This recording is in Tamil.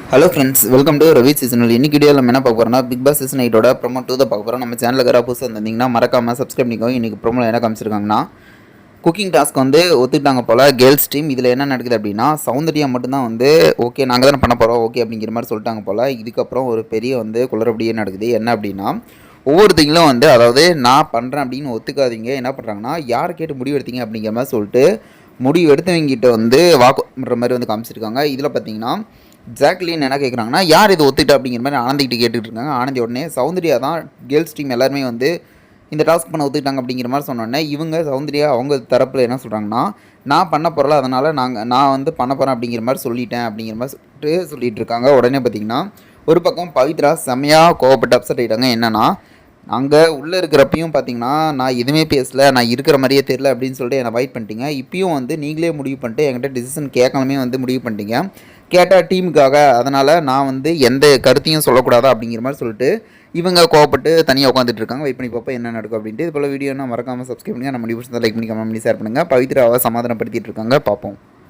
Hello friends, welcome to Ravi seasonal. இன்னைக்கு வீடியோவில் நம்ம என்ன பார்க்க போகிறோம்னா, பிக் பாஸ் சீசன் 8ஓட ப்ரோமோ 2 தான் பார்க்க போகிறோம். நம்ம சேனலுக்கு யாராவது புதுசாக வந்திருந்தீங்கன்னா மறக்காமல் சப்ஸ்கிரைப் பண்ணிக்கோங்க. இன்றைக்கி ப்ரோமோவில் என்ன காமிச்சிருக்காங்கன்னா, குக்கிங் டாஸ்க் வந்து ஒத்துக்கிட்டாங்க போல் கேர்ள்ஸ் டீம். இதில் என்ன நடக்குது அப்படின்னா, சௌந்தர்யா மட்டும்தான் வந்து ஓகே நாங்கள் தானே பண்ண போகிறோம் ஓகே அப்படிங்கிற மாதிரி சொல்லிட்டாங்க போல். இதுக்கப்புறம் ஒரு பெரிய வந்து குளறுபடியே நடக்குது. என்ன அப்படின்னா, ஒவ்வொருத்தங்களும் வந்து அதாவது நான் பண்ணுறேன் அப்படின்னு ஒத்துக்காதீங்க என்ன பண்ணுறாங்கன்னா, யார் கேட்டு முடிவு எடுத்தீங்க அப்படிங்கிற மாதிரி சொல்லிட்டு முடிவு எடுத்தவங்கிட்ட வந்து வாக்குற மாதிரி வந்து காமிச்சிருக்காங்க. இதில் பார்த்தீங்கன்னா ஜாக்லின் என்ன கேட்குறாங்கன்னா, யார் இது ஒத்துக்கிட்டா அப்படிங்கிற மாதிரி ஆனந்திக்கிட்ட கேட்டுட்டு இருக்காங்க. ஆனந்தி உடனே சௌந்தர்யா தான் கேர்ள்ஸ் டீம் எல்லாருமே வந்து இந்த டாஸ்க் பண்ண ஒத்துக்கிட்டாங்க அப்படிங்கிற மாதிரி சொன்னோடனே, இவங்க சௌந்தர்யா அவங்க தரப்பில் என்ன சொல்கிறாங்கன்னா, நான் பண்ண போகிறல அதனால் நான் வந்து பண்ண போகிறேன் அப்படிங்கிற மாதிரி சொல்லிட்டேன் அப்படிங்கிற மாதிரி சொல்லிட்டு இருக்காங்க. உடனே பார்த்தீங்கன்னா ஒரு பக்கம் பவித்ரா செம்மையாக கோவப்பட்டு அப்செட் ஆகிட்டாங்க. என்னன்னா, அங்கே உள்ளே இருக்கிறப்பையும் பார்த்தீங்கன்னா நான் எதுவுமே பேசலை, நான் இருக்கிற மாதிரியே தெரியல அப்படின்னு சொல்லிட்டு என்னை அவாய்ட் பண்ணிட்டீங்க. இப்பயும் வந்து நீங்களே முடிவு பண்ணிட்டு என்கிட்ட டிசிஷன் கேட்காமலே வந்து முடிவு பண்ணிட்டீங்க. கேட்டால் டீமுக்காக, அதனால் நான் வந்து எந்த கருத்தையும் சொல்லக்கூடாதா அப்படிங்கிற மாதிரி சொல்லிட்டு இவங்க கோவப்பட்டு தனியாக உட்காந்துட்டு இருக்காங்க. வெயிட் பண்ணி பார்ப்போம் என்ன நடக்கும் அப்படின்ட்டு. இது போல் வீடியோனா மறக்காமல் சப்ஸ்கிரைப் பண்ணுங்கள். நம்ம முடிவு லைக் பண்ணி கமெண்ட் பண்ணி ஷேர் பண்ணுங்கள். பவித்ராவை சமாதானப்படுத்திட்டு இருக்காங்க, பார்ப்போம்.